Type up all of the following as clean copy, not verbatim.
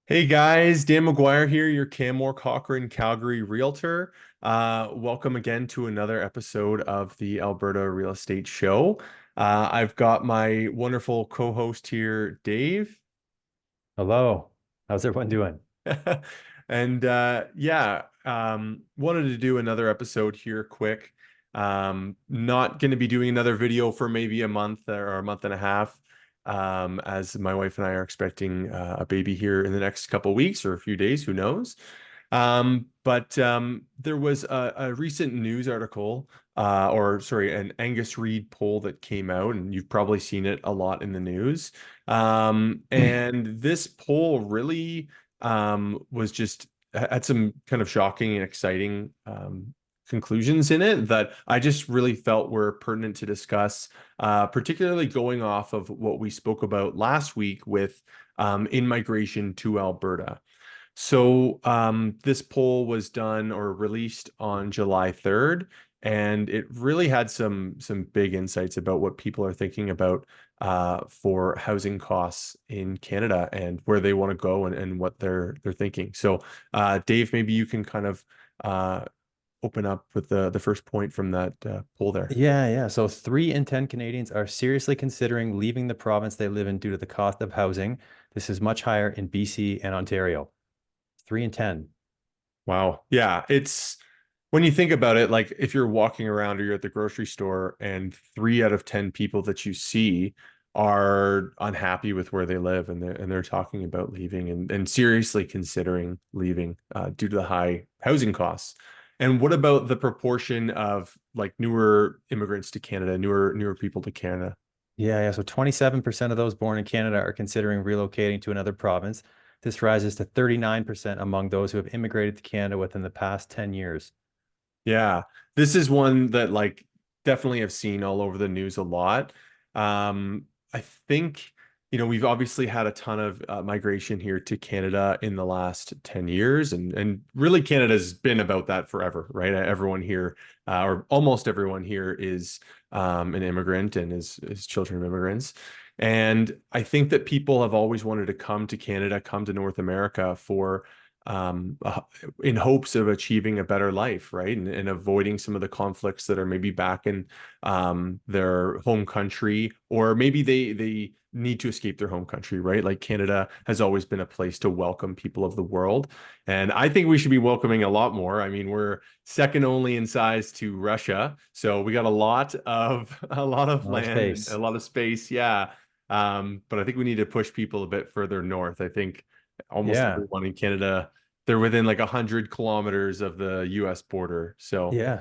Hey guys, Dan McGuire here, your Canmore Cochrane Calgary Realtor. Welcome again to another episode of the Alberta Real Estate Show. I've got my wonderful co-host here, Dave. Hello. How's everyone doing? And wanted to do another episode here quick. Not going to be doing another video for maybe a month or a month and a half, as my wife and I are expecting a baby here in the next couple weeks or a few days, who knows. But there was a recent news article, or sorry, an Angus Reid poll that came out, and you've probably seen it a lot in the news. And this poll really was just had some kind of shocking and exciting conclusions in it that I just really felt were pertinent to discuss, particularly going off of what we spoke about last week with in-migration to Alberta. So this poll was done or released on July 3rd, and it really had some big insights about what people are thinking about for housing costs in Canada and where they want to go and what they're thinking. So Dave, maybe you can kind of uh, open up with the first point from that poll there. Yeah. So 3 in 10 Canadians are seriously considering leaving the province they live in due to the cost of housing. This is much higher in BC and Ontario. 3 in 10. Wow. Yeah, it's when you think about it, like if you're walking around or you're at the grocery store and 3 out of 10 people that you see are unhappy with where they live and they're talking about leaving and seriously considering leaving due to the high housing costs. And what about the proportion of like newer immigrants to Canada, newer people to Canada? Yeah. So 27% of those born in Canada are considering relocating to another province. This rises to 39% among those who have immigrated to Canada within the past 10 years. Yeah, this is one that like definitely have seen all over the news a lot. I think, we've obviously had a ton of migration here to Canada in the last 10 years, and really Canada's been about that forever, right? Everyone here, or almost everyone here is an immigrant and is children of immigrants. And I think that people have always wanted to come to Canada, come to North America for um, uh, in hopes of achieving a better life, right? And avoiding some of the conflicts that are maybe back in their home country, or maybe they need to escape their home country, right? Like Canada has always been a place to welcome people of the world, and I think we should be welcoming a lot more. I mean, we're second only in size to Russia, so we got a lot of A lot of land and a space. lot of space, yeah. But I think we need to push people a bit further north. I think almost Yeah. everyone in Canada, they're within like 100 kilometers of the US border. So, Yeah.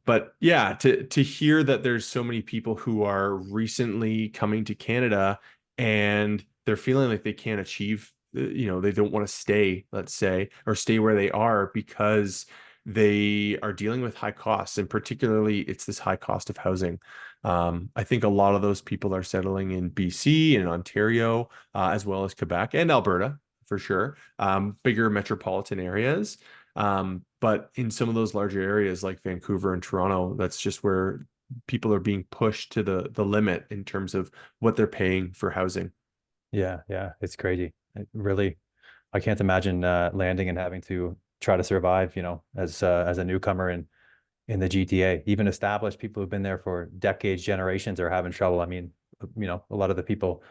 but yeah, to hear that there's so many people who are recently coming to Canada and they're feeling like they can't achieve, they don't want to stay, let's say, or stay where they are because they are dealing with high costs, and particularly it's this high cost of housing. I think a lot of those people are settling in BC and Ontario, as well as Quebec and Alberta for sure, bigger metropolitan areas. But in some of those larger areas like Vancouver and Toronto, that's just where people are being pushed to the limit in terms of what they're paying for housing. Yeah. It's crazy. I can't imagine landing and having to try to survive, as a newcomer in the GTA. Even established people who've been there for decades, generations are having trouble. I mean, a lot of the people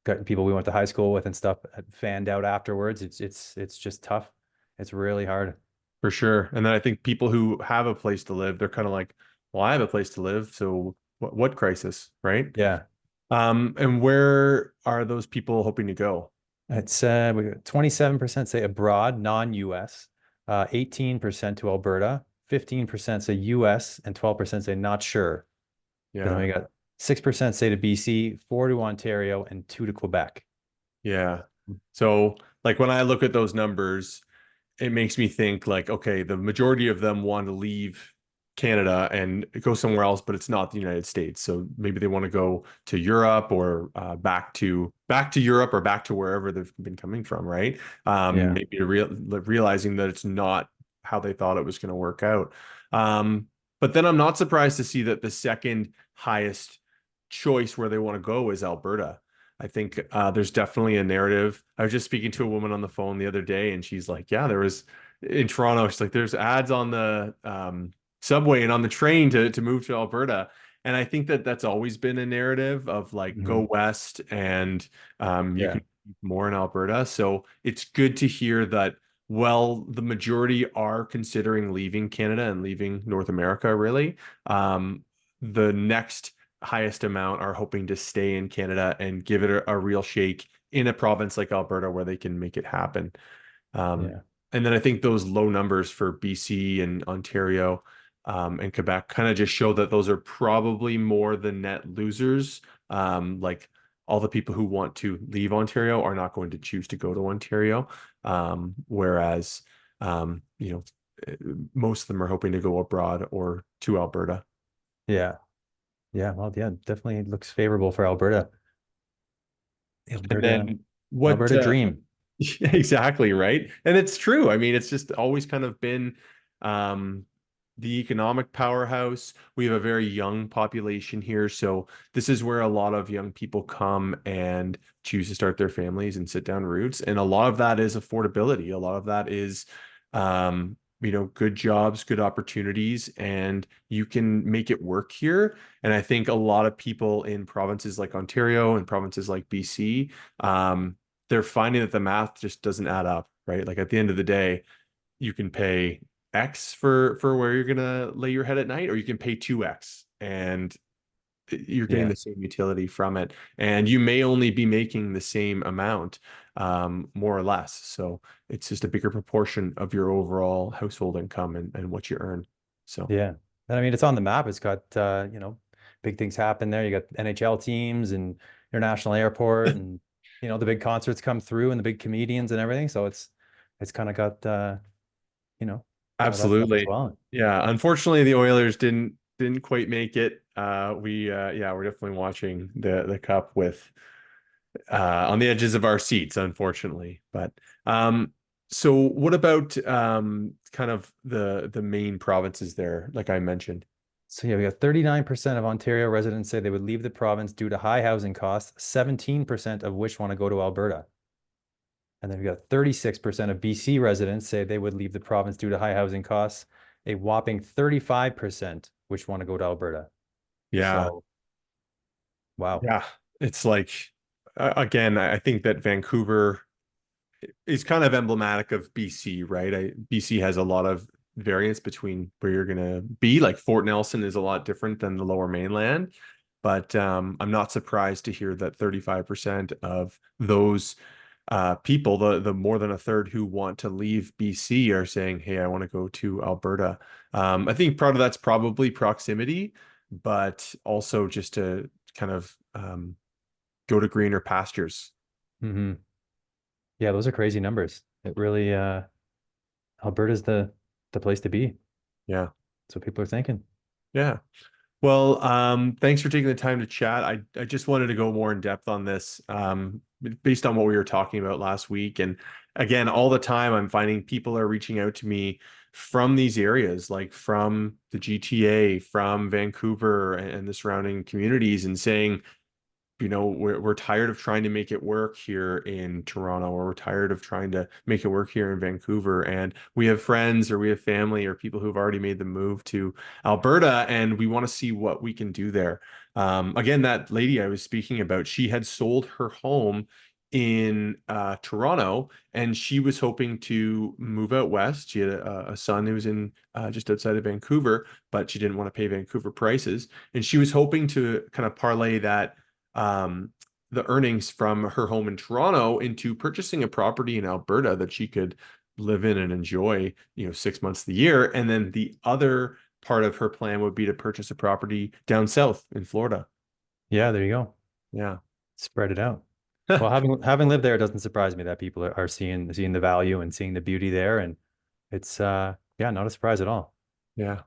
we went to high school with and stuff fanned out afterwards. It's just tough. It's really hard. For sure. And then I think people who have a place to live, they're kind of like, well, I have a place to live, so what crisis, right? Yeah. And where are those people hoping to go? It's we got 27% say abroad, non-US, 18% to Alberta, 15% say US, and 12% say not sure. And then Yeah. we got 6% say to BC, 4 to Ontario, and 2 to Quebec. Yeah. So like when I look at those numbers, it makes me think like, okay, the majority of them want to leave Canada and go somewhere else, but it's not the United States. So maybe they want to go to Europe or back to Europe or back to wherever they've been coming from, right? Yeah. Maybe realizing that it's not how they thought it was going to work out. But then I'm not surprised to see that the second highest choice where they want to go is Alberta. I think there's definitely a narrative. I was just speaking to a woman on the phone the other day, and she's like, "Yeah, there was in Toronto. She's like, there's ads on the subway and on the train to move to Alberta." And I think that that's always been a narrative of like Hmm. go west and you Yeah. can make more in Alberta. So it's good to hear that. Well, the majority are considering leaving Canada and leaving North America, really. The next highest amount are hoping to stay in Canada and give it a real shake in a province like Alberta where they can make it happen. Um, Yeah. and then I think those low numbers for BC and Ontario and Quebec kind of just show that those are probably more the net losers. Like all the people who want to leave Ontario are not going to choose to go to Ontario. Whereas, you know, most of them are hoping to go abroad or to Alberta. Yeah. Yeah. Well, yeah, definitely looks favorable for Alberta. And Alberta, then what Alberta dream. exactly, right? And it's true. I mean, it's just always kind of been um the economic powerhouse. We have a very young population here, so this is where a lot of young people come and choose to start their families and sit down roots. And a lot of that is affordability. A lot of that is good jobs, good opportunities, and you can make it work here. And I think a lot of people in provinces like Ontario and provinces like BC, um, they're finding that the math just doesn't add up, right? Like at the end of the day, you can pay X for where you're gonna lay your head at night, or you can pay 2X and you're getting Yeah. the same utility from it. And you may only be making the same amount, more or less. So it's just a bigger proportion of your overall household income and what you earn. So Yeah. And I mean, it's on the map. It's got, big things happen there. You got NHL teams and international airport and, the big concerts come through and the big comedians and everything. So it's kind of got, you know, all that stuff as absolutely. well. Yeah. Unfortunately, the Oilers didn't quite make it. We're definitely watching the cup with on the edges of our seats, unfortunately. But so what about kind of the main provinces there, like I mentioned? So yeah, we got 39% of Ontario residents say they would leave the province due to high housing costs, 17% of which want to go to Alberta. And then we got 36% of BC residents say they would leave the province due to high housing costs, a whopping 35% which want to go to Alberta. Yeah, So, wow. yeah. It's like again, I think that Vancouver is kind of emblematic of BC, right? BC has a lot of variance between where you're gonna be. Like Fort Nelson is a lot different than the Lower Mainland, but I'm not surprised to hear that 35% of those people, the more than a third who want to leave BC, are saying, "Hey, I want to go to Alberta." I think part of that's probably proximity, but also just to kind of go to greener pastures. Hmm. Yeah, those are crazy numbers. It really, Alberta's the place to be. Yeah, That's what people are thinking. yeah. Well, thanks for taking the time to chat. I just wanted to go more in depth on this, based on what we were talking about last week. And again, all the time I'm finding people are reaching out to me from these areas, like from the GTA, from Vancouver and the surrounding communities, and saying, we're tired of trying to make it work here in Toronto, or we're tired of trying to make it work here in Vancouver. And we have friends or we have family or people who've already made the move to Alberta, and we want to see what we can do there. Again, that lady I was speaking about, she had sold her home in Toronto, and she was hoping to move out west. She had a son who was in just outside of Vancouver, but she didn't want to pay Vancouver prices. And she was hoping to kind of parlay that um, the earnings from her home in Toronto into purchasing a property in Alberta that she could live in and enjoy, 6 months of the year. And then the other part of her plan would be to purchase a property down south in Florida. Yeah, there you go. Yeah. Spread it out. Well, having lived there, it doesn't surprise me that people are seeing the value and seeing the beauty there. And it's yeah, not a surprise at all. Yeah.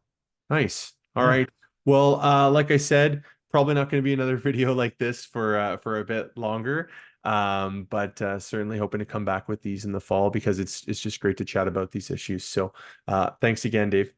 Nice. All Yeah. right. Well, like I said, probably not going to be another video like this for a bit longer. But certainly hoping to come back with these in the fall because it's just great to chat about these issues. So, thanks again, Dave.